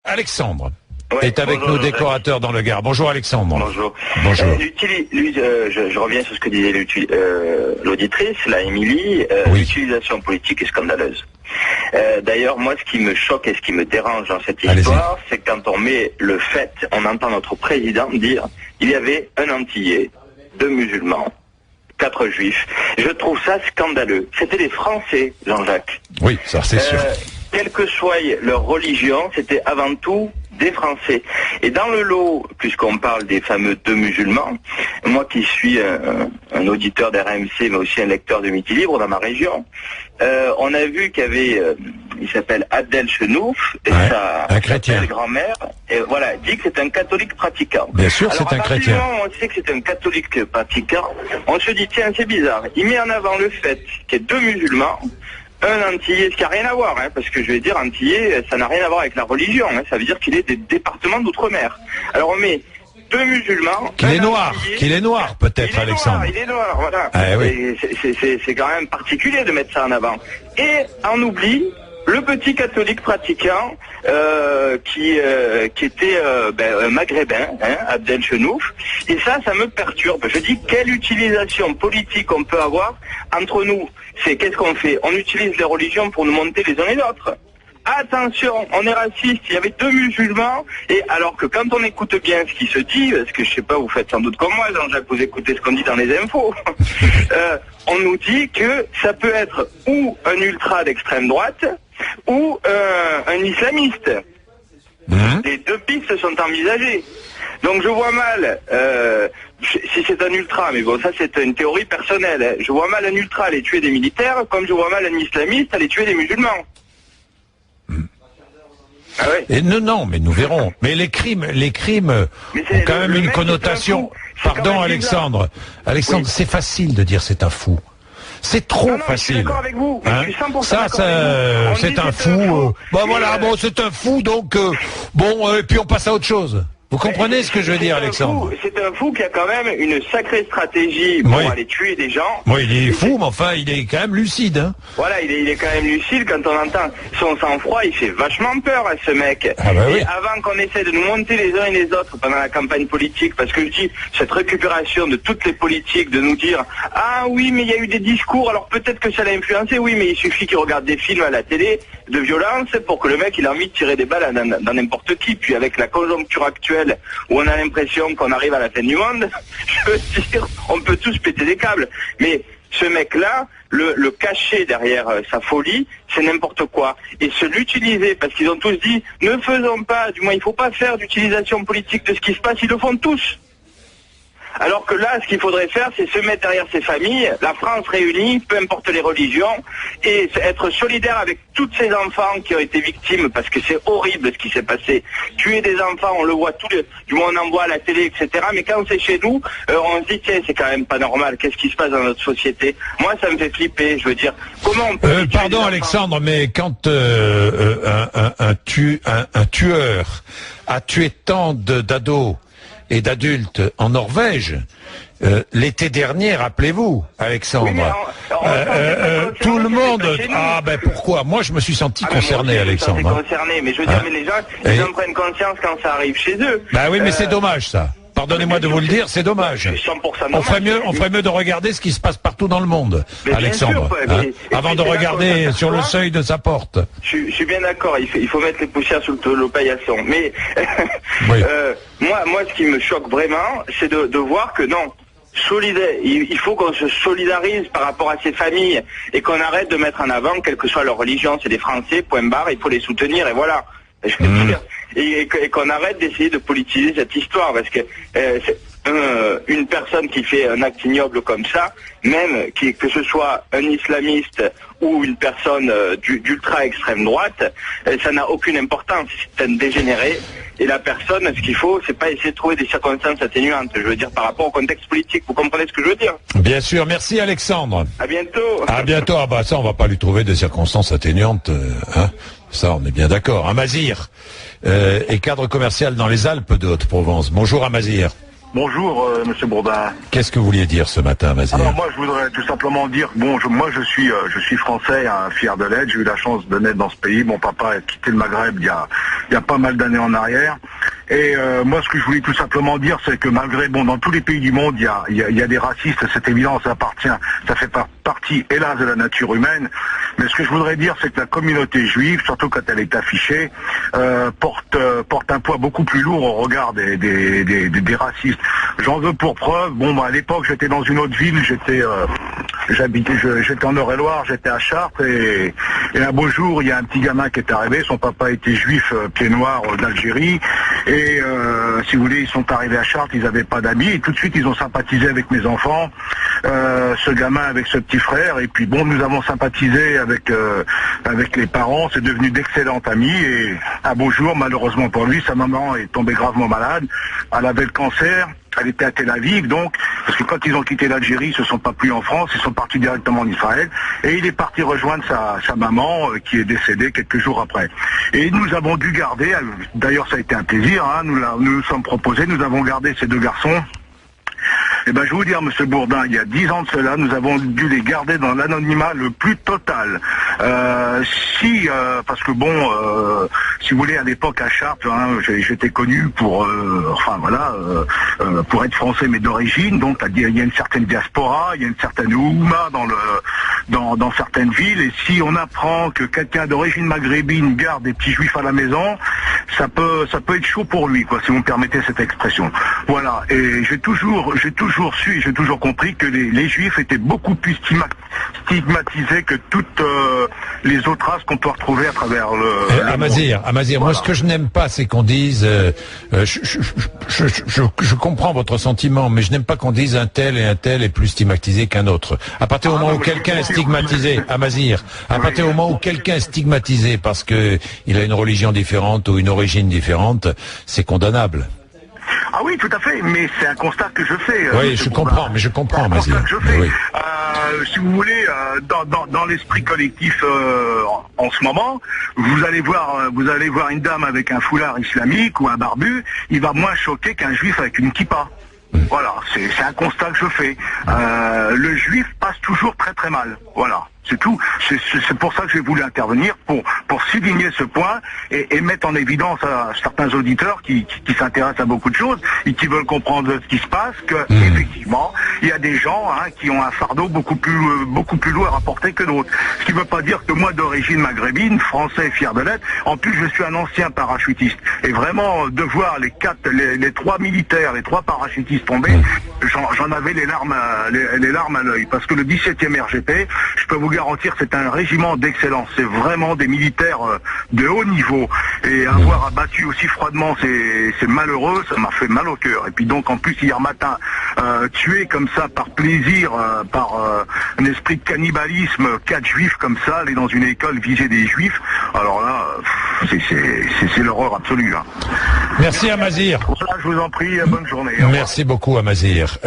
Alexandre est avec bonjour, nos décorateurs dans le Gard. Bonjour Alexandre. Bonjour. Bonjour. Je reviens sur ce que disait l'auditrice, la Émilie. Oui. L'utilisation politique est scandaleuse. D'ailleurs, moi, ce qui me choque et ce qui me dérange dans cette Allez-y. histoire, c'est quand on met le fait, on entend notre président dire il y avait un Antillais, 2 musulmans, 4 juifs. Je trouve ça scandaleux. C'était des Français, Jean-Jacques. Oui, ça c'est sûr. Quelle que soit leur religion, c'était avant tout des Français. Et dans le lot, puisqu'on parle des fameux 2 musulmans, moi qui suis un auditeur d'RMC, mais aussi un lecteur de Midi Libre dans ma région, on a vu qu'il y avait, il s'appelle Abdel Chenouf, et un chrétien. sa grand-mère, et voilà, dit que c'est un catholique pratiquant. Bien sûr, Alors, c'est un à partir chrétien. du moment où on sait que c'est un catholique pratiquant, on se dit, tiens, c'est bizarre. Il met en avant le fait qu'il y ait 2 musulmans, un Antillais, ce qui n'a rien à voir, hein, parce que je vais dire Antillais, ça n'a rien à voir avec la religion, hein, ça veut dire qu'il est des départements d'outre-mer. Alors on met 2 musulmans... Qu'il est noir peut-être, Alexandre. Il est noir, voilà. Ah, oui. C'est quand même particulier de mettre ça en avant. Et on oublie le petit catholique pratiquant qui était un maghrébin, hein, Abdel Chenouf, et ça me perturbe. Je dis, quelle utilisation politique on peut avoir entre nous? C'est qu'est-ce qu'on fait? On utilise les religions pour nous monter les uns et les autres. Attention, on est raciste, il y avait 2 musulmans, et alors que quand on écoute bien ce qui se dit, parce que je sais pas, vous faites sans doute comme moi, Jean-Jacques, vous écoutez ce qu'on dit dans les infos, on nous dit que ça peut être ou un ultra d'extrême droite, ou un islamiste. Les 2 pistes sont envisagées. Donc je vois mal, si c'est un ultra, mais bon ça c'est une théorie personnelle, hein, je vois mal un ultra aller tuer des militaires, comme je vois mal un islamiste aller tuer des musulmans. Ah ouais. Et non, mais nous verrons. Mais les crimes ont quand même une connotation. Pardon, Alexandre. Alexandre, oui. C'est facile de dire c'est un fou. C'est trop facile. Je suis d'accord avec vous. Hein, je suis 100% c'est un fou. C'est un fou. Donc et puis on passe à autre chose. Vous comprenez ce que je veux dire, Alexandre? C'est un fou qui a quand même une sacrée stratégie pour aller tuer des gens. Oui, il est fou, mais enfin, il est quand même lucide. Hein. Voilà, il est quand même lucide. Quand on entend son sang-froid, il fait vachement peur à ce mec. Ah bah oui. Et avant qu'on essaie de nous monter les uns et les autres pendant la campagne politique, parce que je dis, cette récupération de toutes les politiques, de nous dire « Ah oui, mais il y a eu des discours, alors peut-être que ça l'a influencé. Oui, mais il suffit qu'il regarde des films à la télé de violence pour que le mec, il a envie de tirer des balles dans n'importe qui. Puis avec la conjoncture actuelle, où on a l'impression qu'on arrive à la fin du monde, je veux dire, on peut tous péter des câbles. Mais ce mec-là, le cacher derrière sa folie, c'est n'importe quoi. Et se l'utiliser, parce qu'ils ont tous dit, ne faisons pas, du moins il ne faut pas faire d'utilisation politique de ce qui se passe, ils le font tous. Alors que là, ce qu'il faudrait faire, c'est se mettre derrière ses familles, la France réunie, peu importe les religions, et être solidaire avec tous ces enfants qui ont été victimes, parce que c'est horrible ce qui s'est passé. Tuer des enfants, on le voit du moins on en voit à la télé, etc. Mais quand c'est chez nous, on se dit, tiens, c'est quand même pas normal, qu'est-ce qui se passe dans notre société? Moi, ça me fait flipper, je veux dire, comment on peut... Pardon Alexandre, mais quand un tueur a tué tant d'ados et d'adultes en Norvège, l'été dernier, rappelez-vous, Alexandre, oui, tout le monde... Ah ben pourquoi? Moi je me suis senti concerné, Alexandre. Concerné, mais je veux dire, mais les gens prennent conscience quand ça arrive chez eux. Bah oui, mais c'est dommage ça. Pardonnez-moi de vous le dire, c'est dommage. On ferait mieux de regarder ce qui se passe partout dans le monde, mais Alexandre, avant de regarder sur le seuil de sa porte. Je suis bien d'accord, il faut mettre les poussières sous le paillasson. Mais oui. moi, ce qui me choque vraiment, c'est de voir que non. Il faut qu'on se solidarise par rapport à ces familles et qu'on arrête de mettre en avant, quelle que soit leur religion, c'est des Français, point barre, il faut les soutenir et voilà. Je veux dire, et qu'on arrête d'essayer de politiser cette histoire, parce que une personne qui fait un acte ignoble comme ça, même que ce soit un islamiste ou une personne d'ultra extrême droite, ça n'a aucune importance, c'est un dégénéré. Et la personne, ce qu'il faut, c'est pas essayer de trouver des circonstances atténuantes, je veux dire, par rapport au contexte politique. Vous comprenez ce que je veux dire? Bien sûr, merci Alexandre. À bientôt. À bientôt. Ah bah ça, on va pas lui trouver des circonstances atténuantes, hein. Ça, on est bien d'accord. Amazir est cadre commercial dans les Alpes de Haute-Provence. Bonjour Amazir. Bonjour, Monsieur Bourdin. Qu'est-ce que vous vouliez dire ce matin, Mazir? Alors moi, je voudrais tout simplement dire, moi je suis français, hein, fier de l'être. J'ai eu la chance de naître dans ce pays. Mon papa a quitté le Maghreb il y a pas mal d'années en arrière. Et moi, ce que je voulais tout simplement dire, c'est que malgré, dans tous les pays du monde, il y a des racistes, c'est évident, ça fait partie, hélas, de la nature humaine. Mais ce que je voudrais dire, c'est que la communauté juive, surtout quand elle est affichée, porte un poids beaucoup plus lourd au regard des racistes. J'en veux pour preuve, à l'époque, j'étais dans une autre ville, j'étais en Eure-et-Loire, j'étais à Chartres, et un beau jour, il y a un petit gamin qui est arrivé, son papa était juif, pied noir, d'Algérie, et si vous voulez, ils sont arrivés à Chartres, ils n'avaient pas d'amis, et tout de suite, ils ont sympathisé avec mes enfants, ce gamin avec ce petit frère, et puis nous avons sympathisé avec les parents, c'est devenu d'excellents amis, et un beau jour, malheureusement pour lui, sa maman est tombée gravement malade, elle avait le cancer. Elle était à Tel Aviv, donc, parce que quand ils ont quitté l'Algérie, ils ne se sont pas plus en France, ils sont partis directement en Israël, et il est parti rejoindre sa maman, qui est décédée quelques jours après. Et nous avons dû garder, d'ailleurs ça a été un plaisir, hein, nous sommes proposés, nous avons gardé ces deux garçons. Eh ben, je vais vous dire, Monsieur Bourdin, il y a 10 ans de cela, nous avons dû les garder dans l'anonymat le plus total. Parce que si vous voulez, à l'époque à Chartres, hein, j'étais connu pour être français mais d'origine, donc il y a une certaine diaspora, il y a une certaine ouma dans certaines villes, et si on apprend que quelqu'un d'origine maghrébine garde des petits juifs à la maison, ça peut être chaud pour lui, quoi, si vous me permettez cette expression. Voilà, et j'ai toujours su et j'ai toujours compris que les juifs étaient beaucoup plus stigmatisés que toutes les autres races qu'on peut retrouver à travers le Amazir, voilà. Moi ce que je n'aime pas, c'est qu'on dise je comprends votre sentiment, mais je n'aime pas qu'on dise un tel est plus stigmatisé qu'un autre. À partir du moment où quelqu'un est stigmatisé, Amazir, à partir du moment où quelqu'un est stigmatisé parce que il a une religion différente ou une origine différente, c'est condamnable. Ah oui, tout à fait, mais c'est un constat que je fais. Oui, je comprends, Mazir. C'est un constat que je fais. Oui. Si vous voulez, dans l'esprit collectif en ce moment, vous allez voir une dame avec un foulard islamique ou un barbu, il va moins choquer qu'un juif avec une kippa. Voilà, c'est un constat que je fais. Le juif passe toujours très très mal. Voilà. C'est tout. C'est pour ça que j'ai voulu intervenir, pour souligner ce point et mettre en évidence à certains auditeurs qui s'intéressent à beaucoup de choses et qui veulent comprendre ce qui se passe, que effectivement, il y a des gens qui ont un fardeau beaucoup plus lourd à porter que d'autres. Ce qui ne veut pas dire que moi, d'origine maghrébine, français, fier de l'être, en plus je suis un ancien parachutiste. Et vraiment, de voir les trois militaires, les trois parachutistes tomber, j'en avais les larmes à l'œil. Parce que le 17e RGP, je peux vous garantir, c'est un régiment d'excellence. C'est vraiment des militaires de haut niveau. Et avoir abattu aussi froidement, c'est malheureux, ça m'a fait mal au cœur. Et puis donc, en plus, hier matin, tuer comme ça par plaisir, par un esprit de cannibalisme, 4 juifs comme ça, aller dans une école viser des juifs, alors là, c'est l'horreur absolue. Hein. Merci Amazir. Pour ça, je vous en prie, bonne journée. Merci beaucoup Amazir.